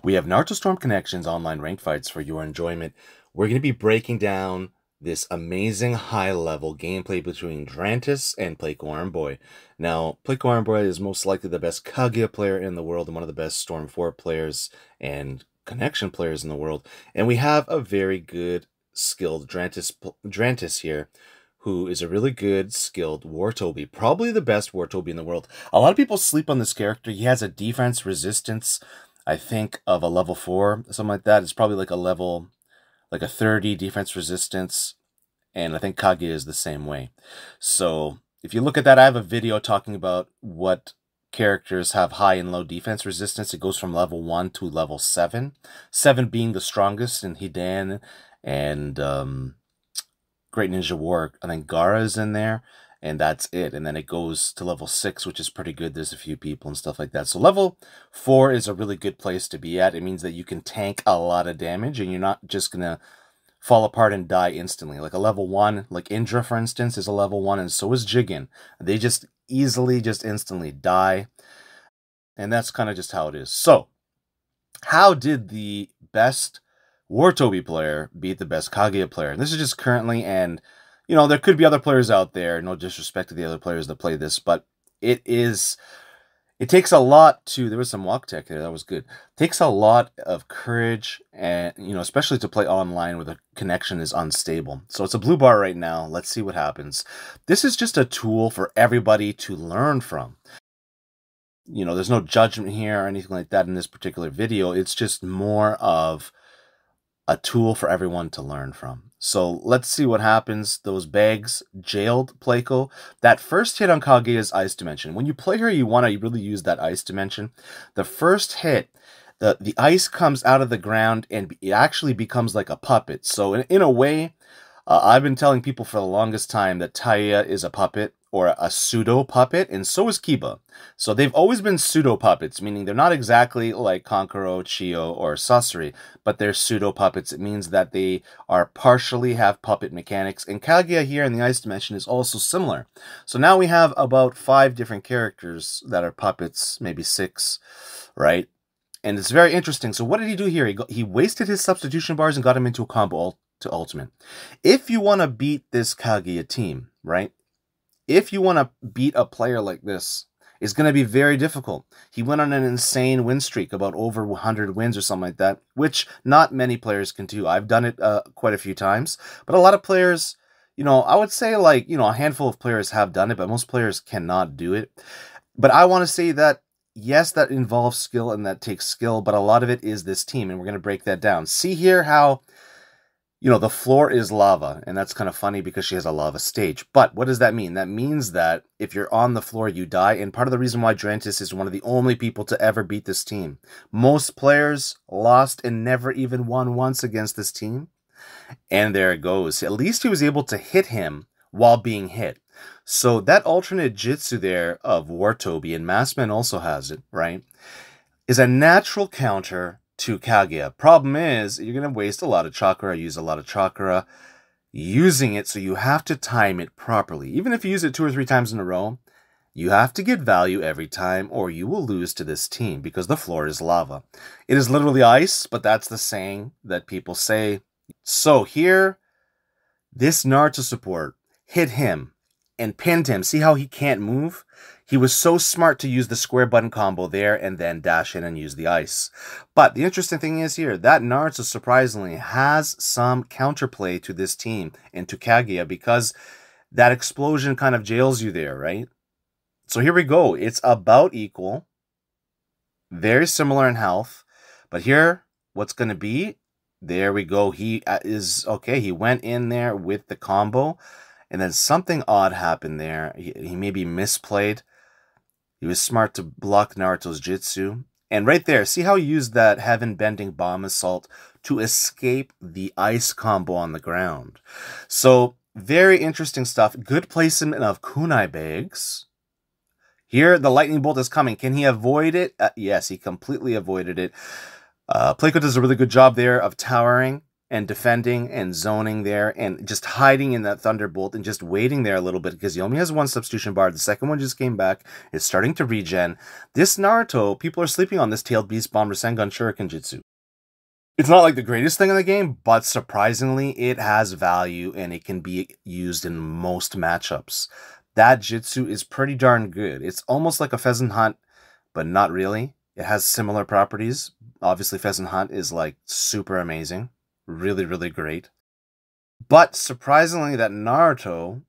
We have Naruto Storm Connections online ranked fights for your enjoyment. We're going to be breaking down this amazing high-level gameplay between Drantis and Pleiko Boy. Now, Pleiko Boy is most likely the best Kaguya player in the world and one of the best Storm 4 players and connection players in the world. And we have a very good, skilled Drantis here, who is a really good, skilled War Toby. Probably the best War Toby in the world. A lot of people sleep on this character. He has a defense resistance, I think, of a level 4, something like that. It's probably like a level, like a 30 defense resistance, and I think Kaguya is the same way. So if you look at that, I have a video talking about what characters have high and low defense resistance. It goes from level 1 to level 7. 7 being the strongest in Hidan and Great Ninja War. I think Gaara is in there, and that's it. And then it goes to level 6, which is pretty good. There's a few people and stuff like that. So level 4 is a really good place to be at. It means that you can tank a lot of damage, and you're not just going to fall apart and die instantly. Like a level 1, like Indra, for instance, is a level 1, and so is Jigen. They just instantly die. And that's kind of just how it is. So, how did the best War Toby player beat the best Kaguya player? And this is just currently, and you know, there could be other players out there, no disrespect to the other players that play this, but it takes a lot to, there was some walk tech there, that was good. It takes a lot of courage, and you know, especially to play online where the connection is unstable. So it's a blue bar right now. Let's see what happens. This is just a tool for everybody to learn from. You know, there's no judgment here or anything like that in this particular video. It's just more of a tool for everyone to learn from. So let's see what happens. Those bags jailed Pleiko. That first hit on Kaguya's ice dimension. When you play her, you want to really use that ice dimension. The first hit, the ice comes out of the ground and it actually becomes like a puppet. So in a way, I've been telling people for the longest time that Taya is a puppet or a pseudo puppet, and so is Kiba. So they've always been pseudo puppets, meaning they're not exactly like Kankuro, Chiyo, or Sasori, but they're pseudo puppets. It means that they are partially have puppet mechanics, and Kaguya here in the ice dimension is also similar. So now we have about 5 different characters that are puppets, maybe 6, right? And it's very interesting. So what did he do here? He wasted his substitution bars and got him into a combo to ultimate. If you want to beat this Kaguya team, right? If you want to beat a player like this, it's going to be very difficult. He went on an insane win streak, about over 100 wins or something like that, which not many players can do. I've done it quite a few times, but a lot of players, you know, I would say like, you know, a handful of players have done it, but most players cannot do it. But I want to say that, yes, that involves skill and that takes skill, but a lot of it is this team, and we're going to break that down. See here how, you know, the floor is lava, and that's kind of funny because she has a lava stage. But what does that mean? That means that if you're on the floor, you die, and part of the reason why Drantis is one of the only people to ever beat this team. Most players lost and never even won once against this team. And there it goes. At least he was able to hit him while being hit. So that alternate jutsu there of War Toby, and Maskman also has it, right, is a natural counter to Kaguya. Problem is, you're going to waste a lot of chakra, use a lot of chakra using it, so you have to time it properly. Even if you use it 2 or 3 times in a row, you have to get value every time, or you will lose to this team, because the floor is lava. It is literally ice, but that's the saying that people say. So here, this Naruto support hit him and pinned him. See how he can't move? He was so smart to use the square button combo there and then dash in and use the ice. But the interesting thing is here, that Naruto surprisingly has some counterplay to this team and to Kaguya, because that explosion kind of jails you there, right? So here we go. It's about equal. Very similar in health. But here, what's going to be? There we go. He is, okay, he went in there with the combo. And then something odd happened there. He maybe misplayed. He was smart to block Naruto's jutsu. And right there, see how he used that heaven-bending bomb assault to escape the ice combo on the ground. So, very interesting stuff. Good placement of kunai bags. Here, the lightning bolt is coming. Can he avoid it? Yes, he completely avoided it. Pleiko does a really good job there of towering. and defending and zoning there and just hiding in that Thunderbolt and just waiting there a little bit because he only has one substitution bar. The second one just came back. It's starting to regen. This Naruto, people are sleeping on this Tailed Beast Bomb Rasengan Shuriken Jutsu. It's not like the greatest thing in the game, but surprisingly, it has value and it can be used in most matchups. That Jutsu is pretty darn good. It's almost like a Pheasant Hunt, but not really. It has similar properties. Obviously, Pheasant Hunt is like super amazing. Really, really great. But surprisingly, that Naruto,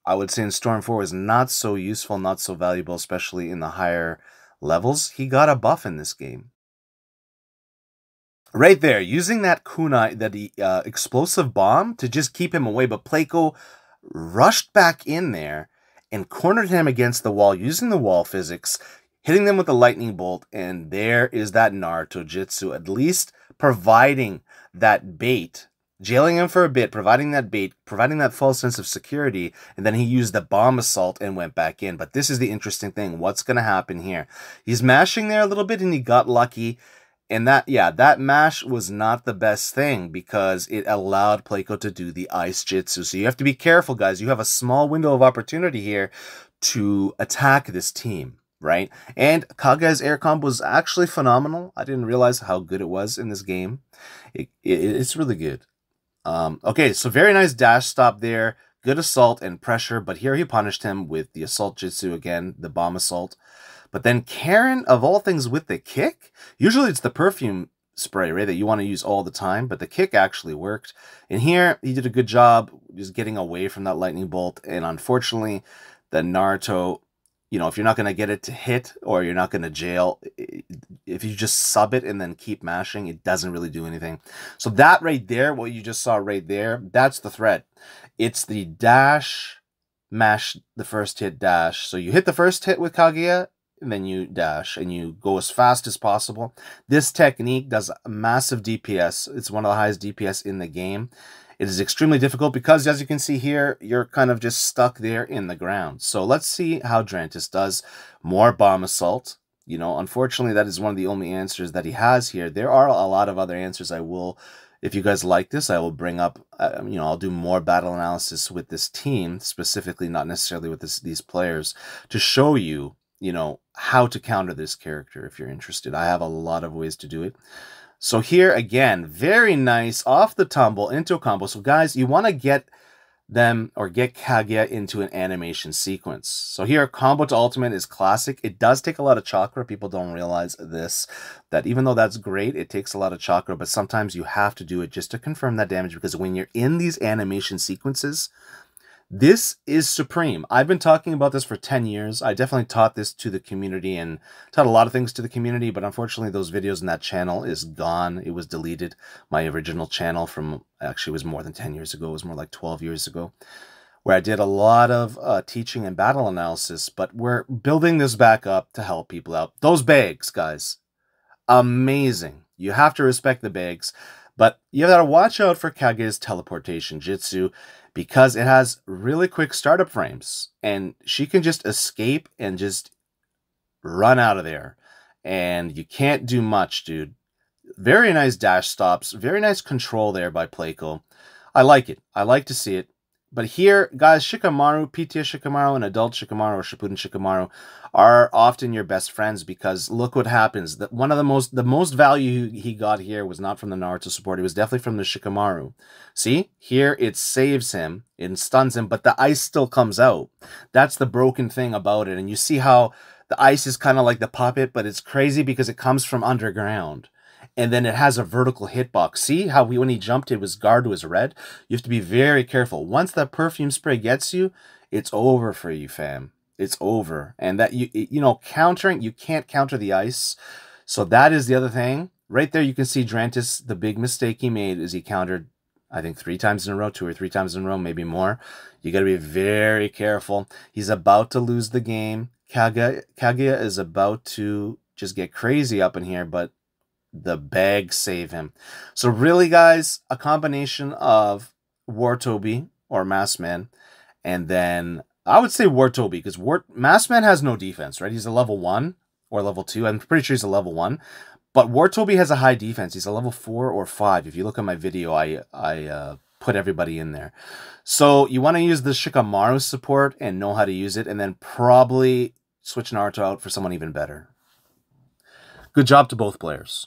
I would say in Storm 4, is not so useful, not so valuable, especially in the higher levels. He got a buff in this game. Right there, using that kunai, that explosive bomb to just keep him away, but Pleiko rushed back in there and cornered him against the wall using the wall physics, hitting them with the lightning bolt, and there is that Naruto Jutsu, at least providing that bait, jailing him for a bit, providing that bait, providing that false sense of security, and then he used the bomb assault and went back in. But this is the interesting thing. What's going to happen here? He's mashing there a little bit, and he got lucky. And that mash was not the best thing because it allowed Pleiko to do the Ice Jitsu. So you have to be careful, guys. You have a small window of opportunity here to attack this team, right? And Kaguya's air combo was actually phenomenal. I didn't realize how good it was in this game. It's really good. Okay, so very nice dash stop there. Good assault and pressure, but here he punished him with the assault Jitsu again, the bomb assault. But then Karen, of all things, with the kick, usually it's the perfume spray, right, that you want to use all the time, but the kick actually worked. And here, he did a good job just getting away from that lightning bolt, and unfortunately, the Naruto, you know, if you're not going to get it to hit, or you're not going to jail, if you just sub it and then keep mashing, it doesn't really do anything. So that right there, what you just saw right there, that's the threat. It's the dash, mash, the first hit, dash. So you hit the first hit with Kaguya, and then you dash, and you go as fast as possible. This technique does massive DPS. It's one of the highest DPS in the game. It is extremely difficult because, as you can see here, you're kind of just stuck there in the ground. So let's see how Drantis does. More bomb assault. You know, unfortunately, that is one of the only answers that he has here. There are a lot of other answers I will, if you guys like this, I will bring up, you know, I'll do more battle analysis with this team, specifically, not necessarily with these players, to show you, you know, how to counter this character if you're interested. I have a lot of ways to do it. So here, again, very nice, off the tumble, into a combo. So guys, you want to get them, or get Kaguya into an animation sequence. So here, combo to ultimate is classic. It does take a lot of chakra. People don't realize this, that even though that's great, it takes a lot of chakra, but sometimes you have to do it just to confirm that damage, because when you're in these animation sequences, this is supreme. I've been talking about this for 10 years. I definitely taught this to the community and taught a lot of things to the community, but unfortunately those videos in that channel is gone. It was deleted. My original channel from, actually was more than 10 years ago. It was more like 12 years ago, where I did a lot of teaching and battle analysis, but we're building this back up to help people out. Those bags, guys, amazing. You have to respect the bags, but you gotta watch out for Kaguya's teleportation Jitsu, because it has really quick startup frames, and she can just escape and just run out of there, and you can't do much, dude. Very nice dash stops, very nice control there by Pleiko. I like it. I like to see it. But here, guys, Shikamaru, PTS Shikamaru, and Adult Shikamaru, or Shippuden Shikamaru, are often your best friends, because look what happens. That one of the most value he got here was not from the Naruto support. It was definitely from the Shikamaru. See? Here, it saves him, it stuns him, but the ice still comes out. That's the broken thing about it. And you see how the ice is kind of like the puppet, but it's crazy because it comes from underground. And then it has a vertical hitbox. See how when he jumped, his guard was red? You have to be very careful. Once that perfume spray gets you, it's over for you, fam. It's over. And that, you know, countering, you can't counter the ice. So that is the other thing. Right there, you can see Drantis, the big mistake he made is he countered, I think 3 times in a row, 2 or 3 times in a row, maybe more. You got to be very careful. He's about to lose the game. Kaguya is about to just get crazy up in here, but the bags save him. So really, guys, a combination of War Toby or Maskman, and then I would say War Toby, because Maskman has no defense, right? He's a level 1 or level 2. I'm pretty sure he's a level 1. But Wartobi has a high defense. He's a level 4 or 5. If you look at my video, I put everybody in there. So you want to use the Shikamaru support and know how to use it, and then probably switch Naruto out for someone even better. Good job to both players.